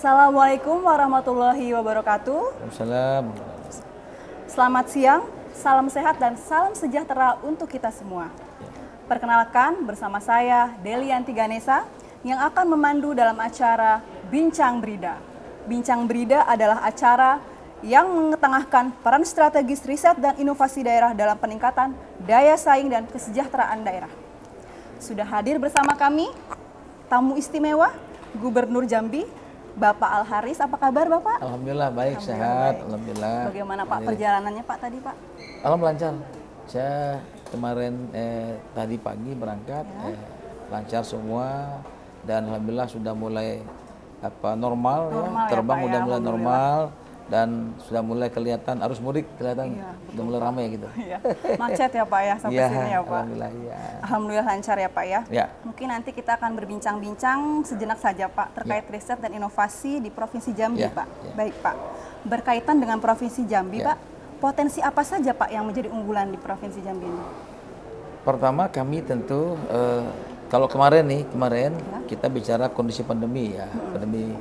Assalamualaikum warahmatullahi wabarakatuh. Waalaikumsalam. Selamat siang, salam sehat dan salam sejahtera untuk kita semua. Perkenalkan, bersama saya Delianti Ganesa yang akan memandu dalam acara Bincang Brida. Bincang Brida adalah acara yang mengetengahkan peran strategis riset dan inovasi daerah dalam peningkatan daya saing dan kesejahteraan daerah. Sudah hadir bersama kami tamu istimewa Gubernur Jambi, Bapak Al Haris. Apa kabar Bapak? Alhamdulillah baik, sehat. Alhamdulillah. Bagaimana Pak perjalanannya Pak tadi Pak? Alhamdulillah lancar. Saya kemarin tadi pagi berangkat, lancar semua dan alhamdulillah sudah mulai normal ya, terbang ya, Pak, udah ya, mulai normal dan sudah mulai kelihatan arus mudik, kelihatan udah mulai ramai gitu. Iya. Macet ya Pak ya sampai sini ya Pak. Alhamdulillah ya. Alhamdulillah lancar ya Pak ya. Ya. Mungkin nanti kita akan berbincang-bincang sejenak saja Pak terkait riset dan inovasi di Provinsi Jambi Pak. Baik Pak. Berkaitan dengan Provinsi Jambi Pak, potensi apa saja Pak yang menjadi unggulan di Provinsi Jambi ini? Pertama kami tentu kalau kemarin kita bicara kondisi pandemi ya, pandemi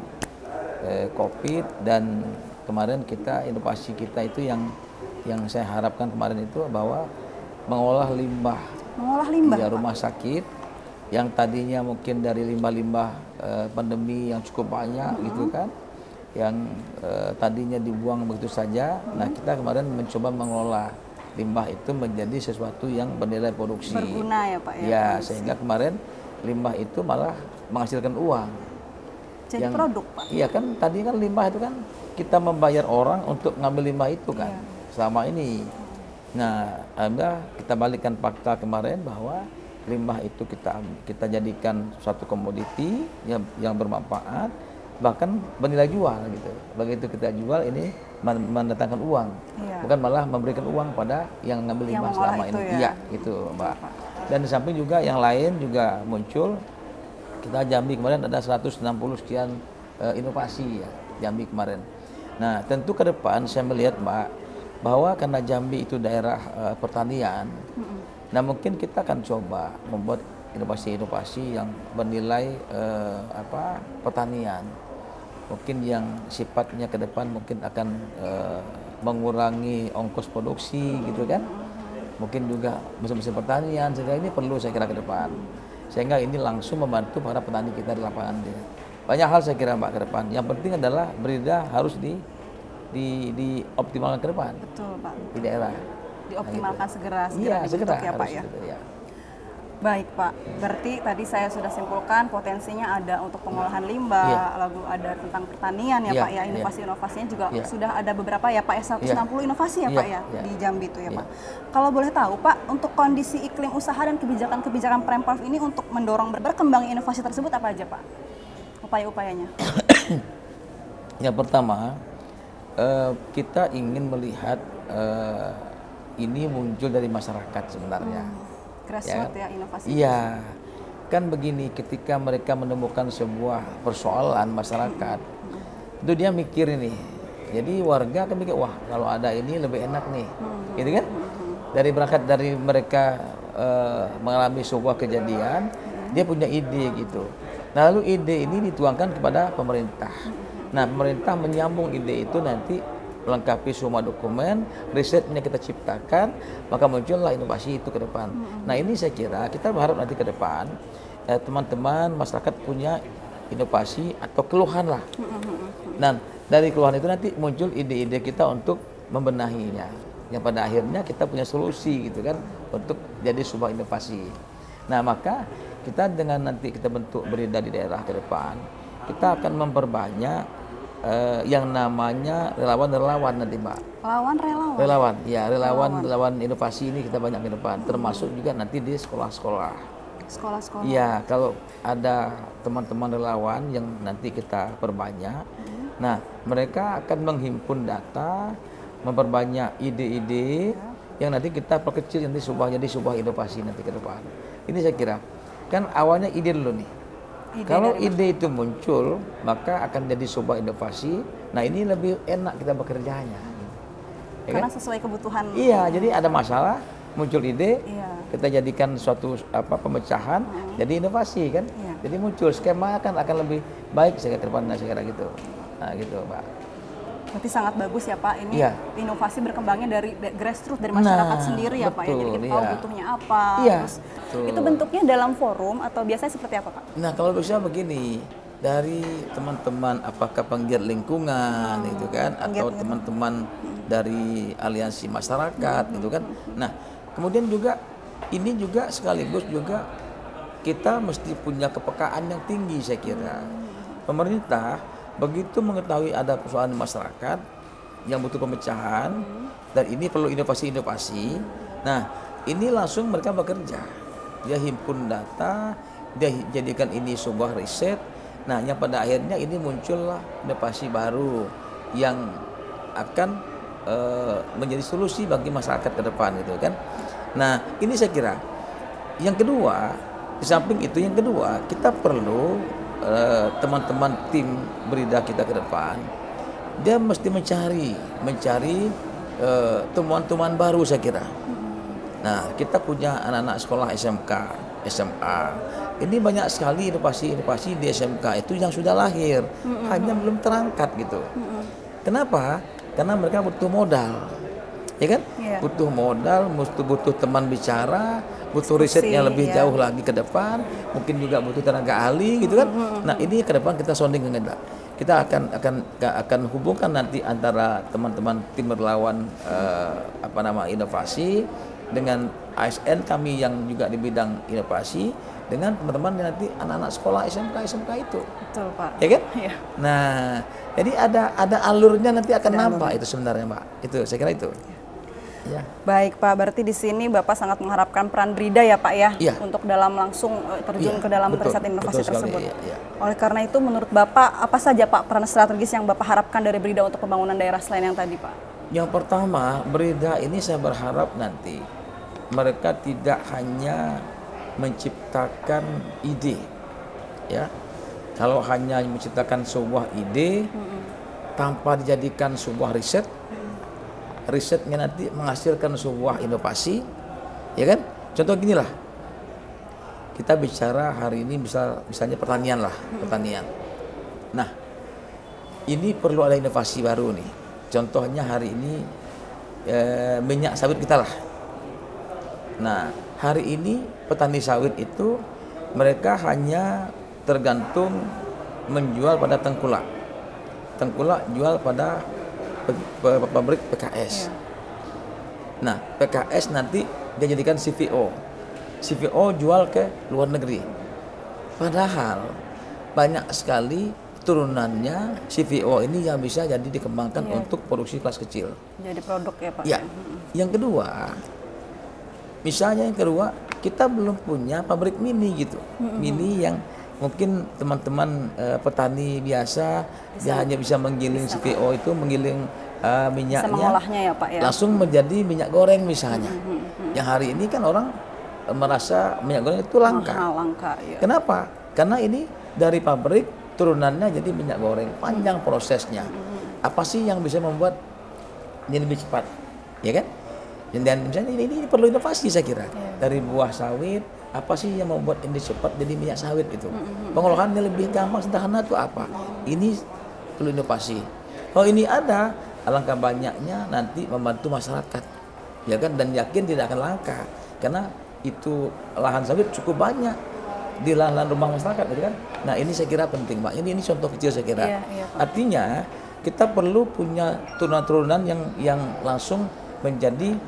COVID, dan kemarin inovasi kita itu yang saya harapkan kemarin itu bahwa mengolah limbah di rumah sakit yang tadinya mungkin dari limbah-limbah pandemi yang cukup banyak gitu kan, yang tadinya dibuang begitu saja. Nah kita kemarin mencoba mengelola limbah itu menjadi sesuatu yang bernilai produksi, berguna ya Pak ya. Ya, sehingga kemarin limbah itu malah menghasilkan uang. Jadi produk Pak. Iya kan, tadi kan limbah itu kan kita membayar orang untuk ngambil limbah itu kan selama ini. Nah, alhamdulillah kita balikkan fakta kemarin bahwa limbah itu kita jadikan suatu komoditi yang bermanfaat, bahkan bernilai jual gitu. Begitu kita jual ini mendatangkan uang, bukan malah memberikan uang pada yang ngambil limbah selama ini. Iya, itu Mbak. Dan di samping juga yang lain juga muncul. Kita Jambi kemarin ada 160 sekian inovasi ya, Jambi kemarin. Nah tentu ke depan saya melihat Mbak, bahwa karena Jambi itu daerah pertanian, nah mungkin kita akan coba membuat inovasi-inovasi yang bernilai pertanian. Mungkin yang sifatnya ke depan mungkin akan mengurangi ongkos produksi gitu kan. Mungkin juga mesin-mesin pertanian, sehingga ini perlu saya kira ke depan. Sehingga ini langsung membantu para petani kita di lapangan. Banyak hal saya kira Mbak ke depan. Yang penting adalah Brida harus dioptimalkan ke depan. Betul Pak. Di daerah. Dioptimalkan segera segera ya Pak ya. Baik Pak, berarti tadi saya sudah simpulkan potensinya ada untuk pengolahan limbah, lalu ada tentang pertanian ya Pak ya, inovasi-inovasinya juga sudah ada beberapa ya Pak ya, 160 inovasi ya Pak ya di Jambi itu ya Pak. Kalau boleh tahu Pak, untuk kondisi iklim usaha dan kebijakan-kebijakan Pemprov ini untuk mendorong berkembangnya inovasi tersebut apa aja Pak? Upaya-upayanya? Yang pertama, kita ingin melihat ini muncul dari masyarakat sebenarnya. Grassroots ya inovasi. Iya, kan begini, ketika mereka menemukan sebuah persoalan masyarakat, itu dia mikir ini. Jadi warga kan mikir, wah kalau ada ini lebih enak nih, gitu kan? Berangkat dari mereka mengalami sebuah kejadian, dia punya ide gitu. Nah, lalu ide ini dituangkan kepada pemerintah. Nah, pemerintah menyambung ide itu nanti melengkapi semua dokumen, risetnya kita ciptakan, maka muncullah inovasi itu ke depan. Nah ini saya kira kita berharap nanti ke depan teman-teman masyarakat punya inovasi atau keluhan lah. Nah dari keluhan itu nanti muncul ide-ide kita untuk membenahinya, yang pada akhirnya kita punya solusi gitu kan untuk jadi sebuah inovasi. Nah maka kita dengan nanti kita bentuk Brida di daerah ke depan, kita akan memperbanyak yang namanya relawan-relawan nanti Mbak. Relawan, ya relawan inovasi ini kita banyak ke depan, termasuk juga nanti di sekolah-sekolah. Iya, kalau ada teman-teman relawan yang nanti kita perbanyak, nah mereka akan menghimpun data, memperbanyak ide-ide yang nanti kita perkecil nanti jadi sebuah inovasi nanti ke depan. Ini saya kira, kan awalnya ide dulu nih. Kalau ide itu muncul, maka akan jadi sebuah inovasi. Nah ini lebih enak kita bekerjanya. Ya Karena kan? sesuai kebutuhan. Iya, jadi ada masalah, muncul ide, kita jadikan suatu pemecahan, jadi inovasi kan. Jadi muncul skema akan lebih baik saya kira ke depannya, saya kira gitu. Nah gitu Pak. Berarti sangat bagus ya Pak, ini Iya. inovasi berkembangnya dari grassroots, dari masyarakat sendiri ya Pak ya. Jadi kita tahu iya. butuhnya apa. Iya, Terus betul. itu bentuknya dalam forum atau biasanya seperti apa Pak? Nah kalau bisa begini, dari teman-teman apakah penggiat lingkungan itu kan, atau teman-teman dari aliansi masyarakat itu kan. Nah kemudian juga ini juga sekaligus juga kita mesti punya kepekaan yang tinggi saya kira. Pemerintah begitu mengetahui ada persoalan masyarakat yang butuh pemecahan dan ini perlu inovasi-inovasi. Nah, ini langsung mereka bekerja. Dia himpun data, dia jadikan ini sebuah riset. Nah, yang pada akhirnya ini muncullah inovasi baru yang akan menjadi solusi bagi masyarakat ke depan gitu kan. Nah, ini saya kira. Yang kedua, di samping itu yang kedua, kita perlu teman-teman tim Brida kita ke depan, dia mesti mencari temuan-temuan baru saya kira. Nah, kita punya anak-anak sekolah SMK, SMA. Ini banyak sekali inovasi-inovasi di SMK itu yang sudah lahir, hanya belum terangkat gitu. Kenapa? Karena mereka butuh modal, ya kan? Iya. Butuh modal, butuh teman bicara, butuh riset yang lebih ya. jauh lagi ke depan, mungkin juga butuh tenaga ahli gitu kan. Nah ini ke depan kita sounding dengan kita akan hubungkan nanti antara teman-teman tim relawan inovasi dengan ASN kami yang juga di bidang inovasi dengan teman-teman nanti anak-anak sekolah SMK itu. Betul Pak. Ya kan? Iya. Nah, jadi ada alurnya nanti akan nampak itu sebenarnya Mbak. Itu saya kira itu. Ya. Baik Pak, berarti di sini Bapak sangat mengharapkan peran Brida ya Pak ya, Iya. untuk dalam langsung terjun Iya, ke dalam betul, riset inovasi betul sekali, tersebut. iya. Oleh karena itu menurut Bapak apa saja Pak peran strategis yang Bapak harapkan dari Brida untuk pembangunan daerah selain yang tadi Pak? Yang pertama, Brida ini saya berharap nanti mereka tidak hanya menciptakan ide, ya. Kalau hanya menciptakan sebuah ide tanpa dijadikan sebuah riset, risetnya nanti menghasilkan sebuah inovasi, ya kan? Contoh gini lah, kita bicara hari ini misalnya pertanian lah, pertanian. Nah, ini perlu ada inovasi baru nih. Contohnya hari ini minyak sawit kita lah. Nah, hari ini petani sawit itu mereka hanya tergantung menjual pada tengkulak. Tengkulak jual pada pabrik PKS. Nah, PKS nanti dia jadikan CVO. CVO jual ke luar negeri. Padahal banyak sekali turunannya CVO ini yang bisa jadi dikembangkan untuk produksi kelas kecil. Jadi produk ya Pak? Ya. Yang kedua, misalnya kita belum punya pabrik mini gitu. Mini yang mungkin teman-teman petani biasa dia hanya bisa menggiling CVO itu, menggiling minyaknya, bisa mengolahnya ya Pak ya, langsung menjadi minyak goreng misalnya. Yang hari ini kan orang merasa minyak goreng itu langka. Langka, ya. Kenapa? Karena ini dari pabrik turunannya jadi minyak goreng, panjang prosesnya. Apa sih yang bisa membuat ini lebih cepat, ya kan? Dan misalnya ini perlu inovasi saya kira. Dari buah sawit, apa sih yang membuat ini cepat jadi minyak sawit itu? Pengolahannya lebih gampang, sederhana itu apa? Ini perlu inovasi. Kalau ini ada, alangkah banyaknya nanti membantu masyarakat, ya kan? Dan yakin tidak akan langka, karena itu lahan sawit cukup banyak di lahan rumah masyarakat, gitu kan? Nah ini saya kira penting, Pak. Ini contoh kecil saya kira. Iya, Artinya kita perlu punya turunan-turunan yang langsung menjadi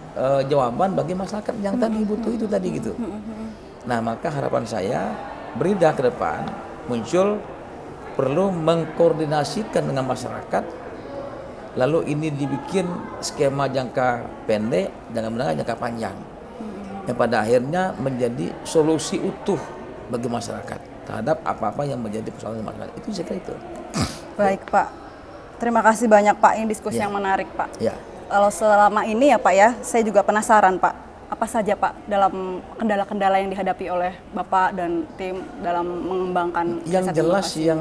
jawaban bagi masyarakat yang tadi butuh itu tadi gitu. Nah maka harapan saya Brida ke depan muncul perlu mengkoordinasikan dengan masyarakat, lalu ini dibikin skema jangka pendek dan menengah jangka panjang yang pada akhirnya menjadi solusi utuh bagi masyarakat terhadap apa-apa yang menjadi persoalan masyarakat. Itu saya kira itu. Baik Pak, terima kasih banyak Pak, ini diskusi yang menarik Pak. Ya. Kalau selama ini ya Pak ya, saya juga penasaran Pak, apa saja Pak dalam kendala-kendala yang dihadapi oleh Bapak dan tim dalam mengembangkan yang riset jelas inovasi? Yang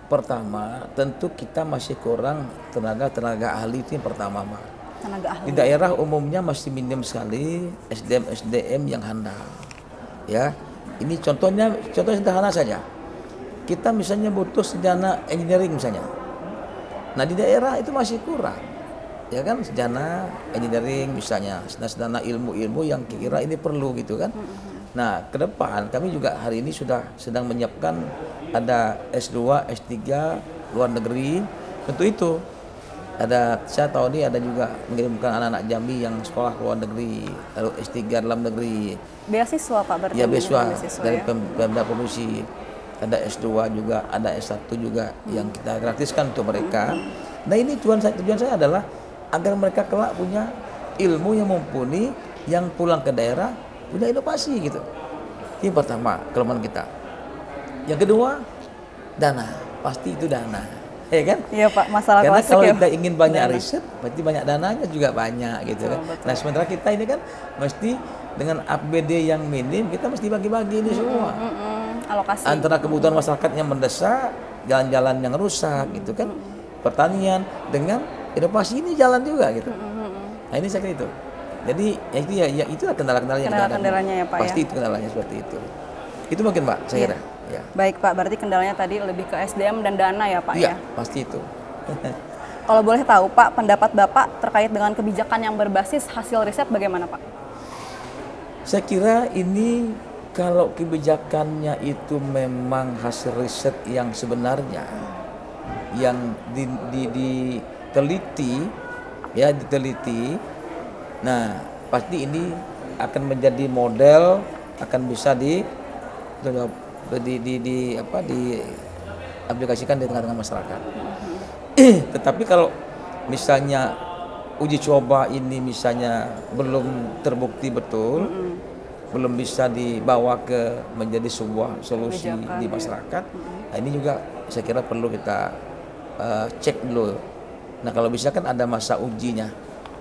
pertama tentu kita masih kurang tenaga ahli, itu yang pertama Pak. Tenaga ahli. Di daerah umumnya masih minim sekali SDM yang handal, ya. Ini contohnya sederhana saja. Kita misalnya butuh sarjana engineering misalnya. Nah di daerah itu masih kurang, ya kan, sarjana engineering misalnya, sarjana ilmu-ilmu yang kira ini perlu gitu kan. Nah ke depan kami juga hari ini sudah sedang menyiapkan ada S2, S3 luar negeri. Tentu itu ada, saya tahu ini ada juga mengirimkan anak-anak Jambi yang sekolah luar negeri, lalu S3 dalam negeri. Beasiswa Pak berarti? Ya beasiswa dari ya? Pemda Provinsi. Ada S2 juga, ada S1 juga yang kita gratiskan untuk mereka. Nah ini tujuan saya adalah agar mereka kelak punya ilmu yang mumpuni, yang pulang ke daerah punya inovasi gitu. Ini pertama kelemahan kita. Yang kedua, dana. Pasti itu dana, ya kan? Iya Pak, masalah karena klasik kalau ya, kita ingin banyak dana. riset, berarti banyak dananya juga banyak gitu kan. Betul. Nah sementara kita ini kan mesti dengan APBD yang minim, kita mesti bagi-bagi ini semua. Alokasi. Antara kebutuhan masyarakat yang mendesak, jalan-jalan yang rusak gitu kan, pertanian dengan inovasi ini jalan juga gitu. Nah ini saya kira itu. Jadi ya itulah kendala-kendala yang kita hadapi. Kendalanya ya Pak Pasti ya. itu kendalanya seperti itu. Itu mungkin Pak, saya kira. Ya. Baik Pak, berarti kendalanya tadi lebih ke SDM dan dana ya Pak Iya, ya. pasti itu. Kalau boleh tahu Pak, pendapat Bapak terkait dengan kebijakan yang berbasis hasil riset bagaimana Pak? Saya kira ini kalau kebijakannya itu memang hasil riset yang sebenarnya, yang diteliti, nah pasti ini akan menjadi model, akan bisa diaplikasikan di tengah-tengah masyarakat. Tetapi kalau misalnya uji coba ini misalnya belum terbukti betul, belum bisa dibawa ke menjadi sebuah solusi di masyarakat. Nah, ini juga saya kira perlu kita cek dulu. Nah kalau bisa kan ada masa ujinya,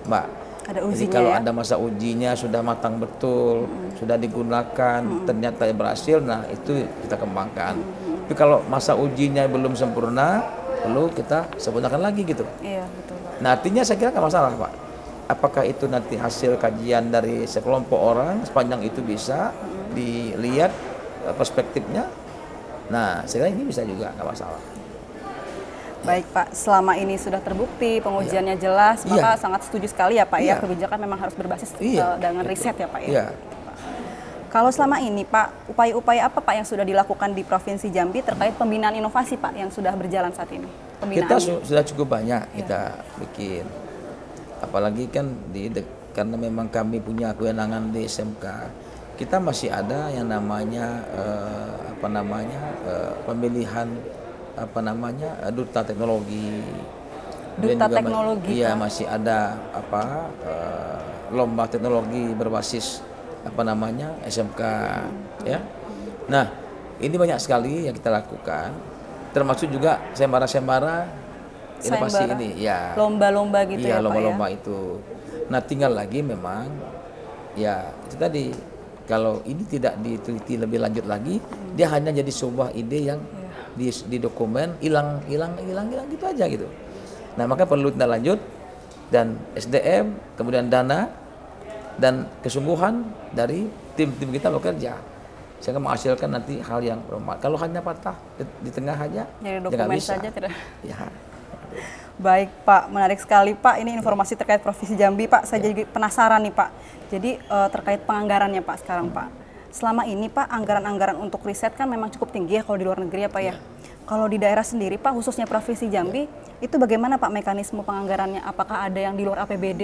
Mbak. Ada ujinya. Jadi kalau ya? ada masa ujinya sudah matang betul, sudah digunakan, ternyata berhasil, nah itu kita kembangkan. Tapi kalau masa ujinya belum sempurna, perlu kita sempurnakan lagi gitu. Iya betul Pak. Nah artinya saya kira nggak masalah Pak. Apakah itu nanti hasil kajian dari sekelompok orang, sepanjang itu bisa dilihat perspektifnya. Nah saya kira ini bisa juga, nggak masalah. Baik Pak, selama ini sudah terbukti, pengujiannya jelas, Bapak sangat setuju sekali ya Pak ya, kebijakan memang harus berbasis dengan riset ya Pak ya. Iya. Kalau selama ini Pak, upaya-upaya apa Pak yang sudah dilakukan di Provinsi Jambi terkait pembinaan inovasi Pak yang sudah berjalan saat ini? Kita sudah cukup banyak kita bikin. Apalagi kan karena memang kami punya kewenangan di SMK, kita masih ada yang namanya pemilihan duta teknologi. Duta teknologi. Iya, masih ada lomba teknologi berbasis SMK ya. Nah, ini banyak sekali yang kita lakukan, termasuk juga sembara inovasi ini ya. Lomba-lomba gitu ya Pak ya. Iya, lomba-lomba itu. Nah, tinggal lagi memang ya itu tadi, kalau ini tidak diteliti lebih lanjut lagi, dia hanya jadi sebuah ide yang di dokumen hilang gitu aja gitu. Nah, maka perlu tindak lanjut dan SDM, kemudian dana dan kesungguhan dari tim-tim kita bekerja sehingga menghasilkan nanti hal yang bermanfaat. Kalau hanya patah di tengah aja, jadi dokumen saja tidak. Ya. Baik Pak, menarik sekali Pak. Ini informasi terkait Provinsi Jambi Pak. Saya jadi penasaran nih Pak. Jadi terkait penganggarannya Pak sekarang Pak. Selama ini Pak, anggaran-anggaran untuk riset kan memang cukup tinggi ya kalau di luar negeri ya Pak ya. Kalau di daerah sendiri Pak, khususnya Provinsi Jambi, itu bagaimana Pak mekanisme penganggarannya? Apakah ada yang di luar APBD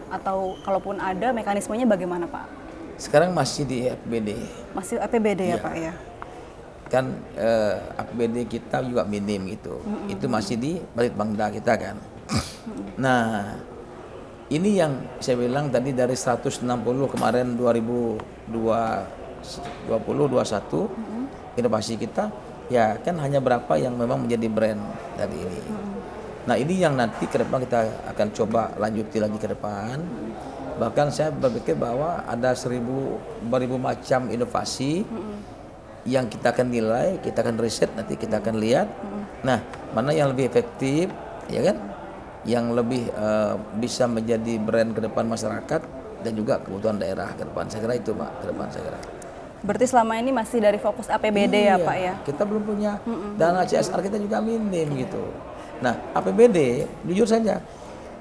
atau kalaupun ada mekanismenya bagaimana Pak? Sekarang masih di APBD. Masih APBD ya Pak ya. Kan APBD kita juga minim gitu. Itu masih di Balitbangda kita kan. Nah, ini yang saya bilang tadi dari 160 kemarin 2020-2021 inovasi kita ya kan hanya berapa yang memang menjadi brand dari ini. Nah, ini yang nanti ke depan kita akan coba lanjuti lagi ke depan. Bahkan saya berpikir bahwa ada 1000 macam inovasi yang kita akan nilai, kita akan riset, nanti kita akan lihat. Nah, mana yang lebih efektif, ya kan? Yang lebih bisa menjadi brand ke depan masyarakat dan juga kebutuhan daerah ke depan. Saya kira itu Pak, ke depan saya kira. Berarti selama ini masih dari fokus APBD ya Pak ya? Kita belum punya dana CSR, kita juga minim gitu. Nah APBD, jujur saja,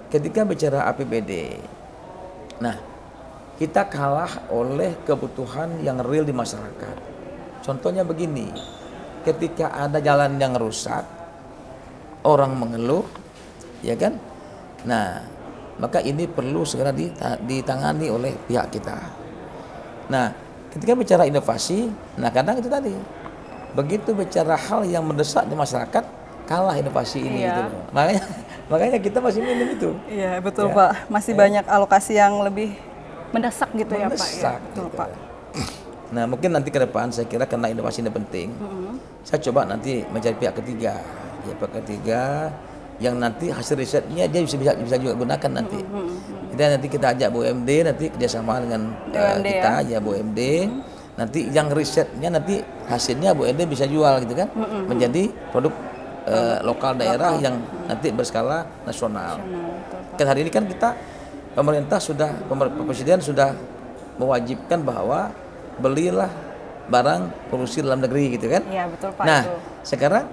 ketika bicara APBD, nah kita kalah oleh kebutuhan yang real di masyarakat. Contohnya begini, ketika ada jalan yang rusak, orang mengeluh, ya kan? Nah, maka ini perlu segera ditangani oleh pihak kita. Nah, ketika bicara inovasi, nah kadang itu tadi, begitu bicara hal yang mendesak di masyarakat, kalah inovasi ini. Gitu. Makanya kita masih minim itu. Iya betul Pak, masih banyak alokasi yang lebih mendesak gitu ya Pak. Ya, betul gitu. Pak. Nah mungkin nanti ke depan saya kira karena inovasi ini penting, saya coba nanti mencari pihak ketiga, ya pihak ketiga yang nanti hasil risetnya dia bisa juga gunakan nanti. Nanti kita ajak BUMD nanti kerjasama dengan kita ya BUMD. Nanti yang risetnya nanti hasilnya BUMD bisa jual gitu kan, menjadi produk lokal daerah yang nanti berskala nasional. Kan hari ini kan kita pemerintah presiden sudah mewajibkan bahwa belilah barang produksi dalam negeri gitu kan. Iya betul Pak. Nah sekarang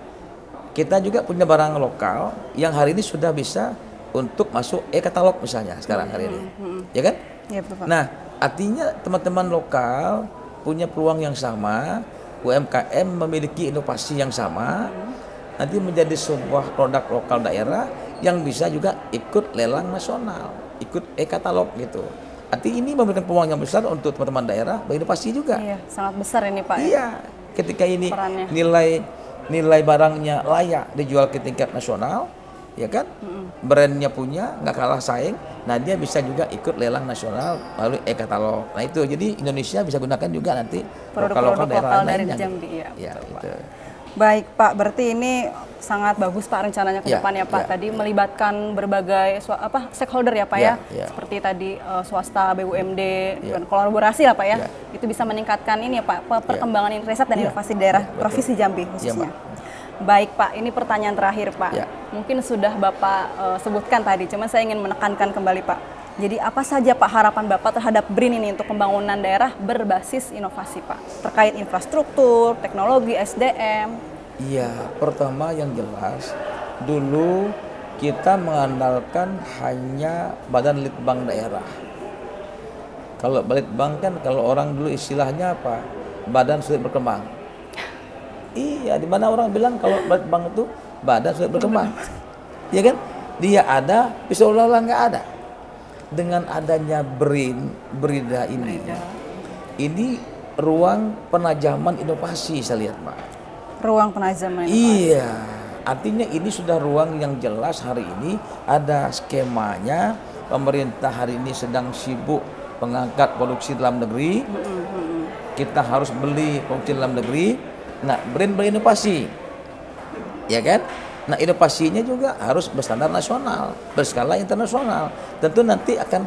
kita juga punya barang lokal yang hari ini sudah bisa untuk masuk e-katalog misalnya sekarang hari ini, ya kan? Iya betul Pak. Nah artinya teman-teman lokal punya peluang yang sama, UMKM memiliki inovasi yang sama, nanti menjadi sebuah produk lokal daerah yang bisa juga ikut lelang nasional, ikut e-katalog gitu. Artinya ini memberikan peluang yang besar untuk teman-teman daerah berinovasi juga. Iya, sangat besar ini Pak. Iya, ketika ini perannya. Nilai barangnya layak dijual ke tingkat nasional, ya kan? Brandnya punya, nggak kalah saing. Nah dia bisa juga ikut lelang nasional melalui e-katalog. Nah itu jadi Indonesia bisa gunakan juga nanti produk-produk daerah dari Jambi. Ya, gitu. Baik Pak, berarti ini sangat bagus Pak rencananya ke depan ya Pak. Tadi melibatkan berbagai stakeholder ya Pak ya. Seperti tadi swasta, BUMD, dan kolaborasi lah Pak ya. Itu bisa meningkatkan ini ya Pak, perkembangan riset dan inovasi daerah Provinsi Jambi khususnya. Baik Pak, ini pertanyaan terakhir Pak. Mungkin sudah Bapak sebutkan tadi, cuman saya ingin menekankan kembali Pak. Jadi apa saja Pak harapan Bapak terhadap BRIN ini untuk pembangunan daerah berbasis inovasi Pak? Terkait infrastruktur, teknologi, SDM. Iya, pertama yang jelas, dulu kita mengandalkan hanya Badan Litbang daerah. Kalau Litbang kan kalau orang dulu istilahnya apa? Badan sulit berkembang. Iya, di mana orang bilang kalau Litbang itu badan sulit berkembang. Iya kan? Dia ada, bisa olah nggak ada. Dengan adanya BRIDA ini ruang penajaman inovasi saya lihat Pak. Ruang penajaman inovasi. Iya, artinya ini sudah ruang yang jelas hari ini ada skemanya. Pemerintah hari ini sedang sibuk mengangkat produksi dalam negeri. Kita harus beli produksi dalam negeri. Nah, BRIN berinovasi, ya kan? Nah, inovasinya juga harus berstandar nasional, berskala internasional. Tentu nanti akan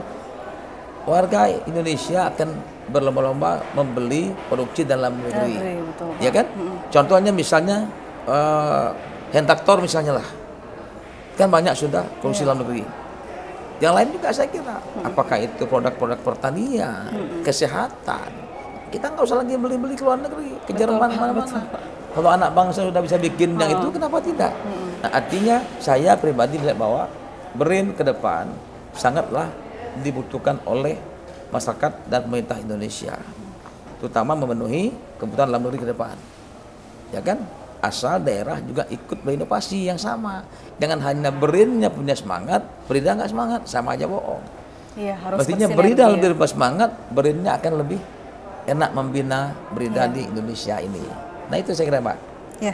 warga Indonesia akan berlomba-lomba membeli produksi dalam negeri, ya kan? Contohnya misalnya hand traktor misalnya lah, kan banyak sudah produksi dalam negeri. Yang lain juga saya kira, apakah itu produk-produk pertanian, kesehatan, kita nggak usah lagi beli-beli ke luar negeri, ke Jerman mana-mana. Kalau anak bangsa sudah bisa bikin yang itu, kenapa tidak? Nah, artinya saya pribadi melihat bahwa BRIN ke depan sangatlah dibutuhkan oleh masyarakat dan pemerintah Indonesia, terutama memenuhi kebutuhan dalam negeri ke depan. Ya kan? Asal daerah juga ikut berinovasi yang sama. Jangan hanya BRIN-nya punya semangat, BRIDA nggak semangat, sama aja bohong. Iya, harus mestinya BRIDA lebih bersemangat, BRIN-nya akan lebih enak membina BRIDA di Indonesia ini. Nah itu saya kira Pak. Ya.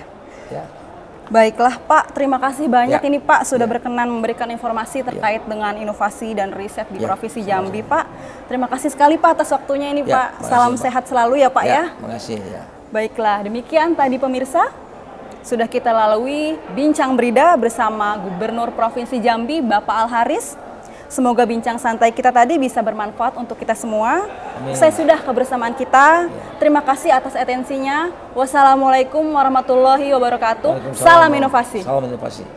Baiklah Pak, terima kasih banyak ini Pak sudah berkenan memberikan informasi terkait dengan inovasi dan riset di Provinsi Jambi Pak. Terima kasih sekali Pak atas waktunya ini Pak. Salam sehat selalu ya Pak ya. Terima kasih ya. Baiklah, demikian tadi pemirsa sudah kita lalui bincang BRIDA bersama Gubernur Provinsi Jambi Bapak Al-Haris. Semoga bincang santai kita tadi bisa bermanfaat untuk kita semua. Saya sudah kebersamaan kita. Terima kasih atas atensinya. Wassalamualaikum warahmatullahi wabarakatuh. Salam inovasi. Salam inovasi.